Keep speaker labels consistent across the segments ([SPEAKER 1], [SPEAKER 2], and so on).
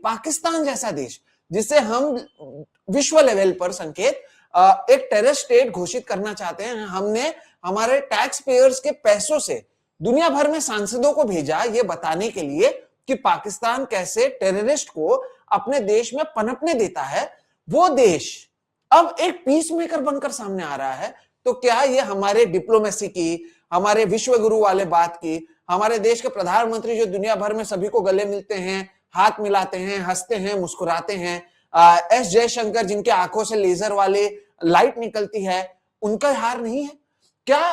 [SPEAKER 1] पाकिस्तान जैसा देश, जिसे हम विश्व लेवल पर संकेत एक टेरर स्टेट घोषित करना चाहते हैं, हमने हमारे टैक्स पेयर्स के पैसों से दुनिया भर में सांसदों को भेजा ये बताने के लिए कि पाकिस्तान कैसे टेररिस्ट को अपने देश में पनपने देता है। वो देश अब एक पीस मेकर बनकर सामने आ रहा है। तो क्या ये हमारे डिप्लोमेसी की, हमारे विश्व गुरु वाले बात की, हमारे देश के प्रधानमंत्री जो दुनिया भर में सभी को गले मिलते हैं, हाथ मिलाते हैं, हंसते हैं, मुस्कुराते हैं, एस जयशंकर जिनके आंखों से लेजर वाले लाइट निकलती है, उनका हार नहीं है क्या?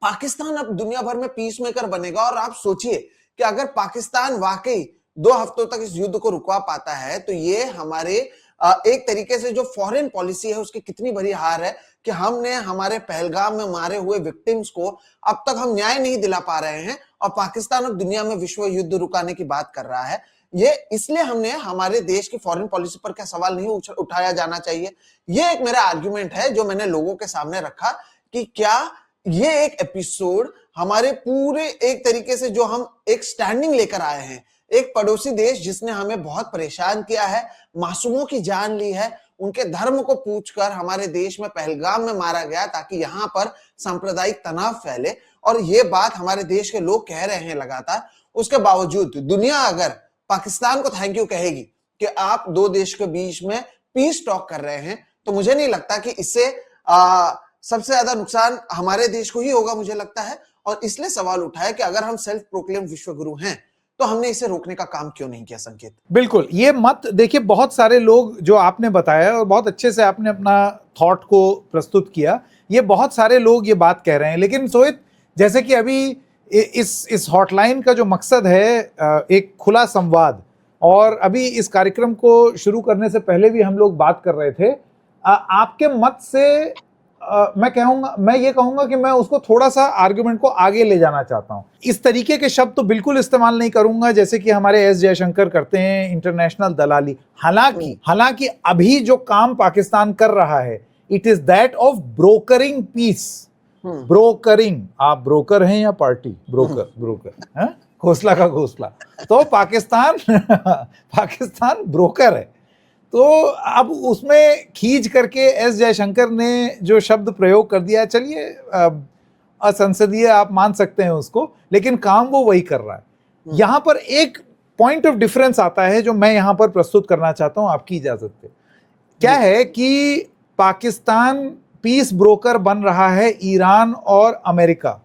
[SPEAKER 1] पाकिस्तान अब दुनिया भर में पीस मेकर बनेगा। और आप सोचिए कि अगर पाकिस्तान वाकई 2 हफ्तों तक इस युद्ध को रुकवा पाता है तो ये हमारे एक तरीके से जो फॉरेन पॉलिसी है उसकी कितनी बड़ी हार है कि हमने हमारे पहलगाम में मारे हुए विक्टिम्स को अब तक हम न्याय नहीं दिला पा रहे हैं, और पाकिस्तान अब दुनिया में विश्व युद्ध रुकाने की बात कर रहा है। ये इसलिए हमने हमारे देश की फॉरेन पॉलिसी पर क्या सवाल नहीं उठाया जाना चाहिए? ये एक मेरा आर्ग्यूमेंट है जो मैंने लोगों के सामने रखा कि क्या ये एक एपिसोड हमारे पूरे एक तरीके से जो हम एक स्टैंडिंग लेकर आए हैं, एक पड़ोसी देश जिसने हमें बहुत परेशान किया है, मासूमों की जान ली है, उनके धर्म को पूछकर हमारे देश में पहलगाम में मारा गया ताकि यहां पर सांप्रदायिक तनाव फैले, और ये बात हमारे देश के लोग कह रहे हैं लगातार। उसके बावजूद दुनिया अगर पाकिस्तान को थैंक यू कहेगी कि आप 2 देश के बीच में पीस टॉक कर रहे हैं, तो मुझे नहीं लगता कि इससे सबसे ज्यादा नुकसान हमारे देश को ही होगा, मुझे लगता है। और इसलिए सवाल उठा है कि अगर हम सेल्फ प्रोक्लेम विश्व गुरु हैं तो हमने इसे रोकने का काम क्यों नहीं किया? संकेत,
[SPEAKER 2] बिल्कुल ये मत देखिए, बहुत सारे लोग जो आपने बताया और बहुत अच्छे से आपने अपना थॉट को प्रस्तुत किया, ये बहुत सारे लोग ये बात कह रहे हैं। लेकिन सोहित, जैसे कि अभी इस हॉटलाइन का जो मकसद है एक खुला संवाद, और अभी इस कार्यक्रम को शुरू करने से पहले भी हम लोग बात कर रहे थे, आपके मत से मैं ये कहूंगा कि मैं उसको थोड़ा सा आर्गुमेंट को आगे ले जाना चाहता हूं। इस तरीके के शब्द तो बिल्कुल इस्तेमाल नहीं करूंगा जैसे कि हमारे एस जयशंकर करते हैं, इंटरनेशनल दलाली। हालांकि अभी जो काम पाकिस्तान कर रहा है, it is that of brokering peace. Brokering, आप ब्रोकर हैं या पार्टी? ब्रोकर है, घोसला का घोसला। तो पाकिस्तान ब्रोकर है। तो अब उसमें खींच करके एस जयशंकर ने जो शब्द प्रयोग कर दिया, चलिए असंसदीय आप मान सकते हैं उसको, लेकिन काम वो वही कर रहा है। यहां पर एक पॉइंट ऑफ डिफरेंस आता है जो मैं यहां पर प्रस्तुत करना चाहता हूं, आपकी इजाजत से। क्या है कि पाकिस्तान पीस ब्रोकर बन रहा है ईरान और अमेरिका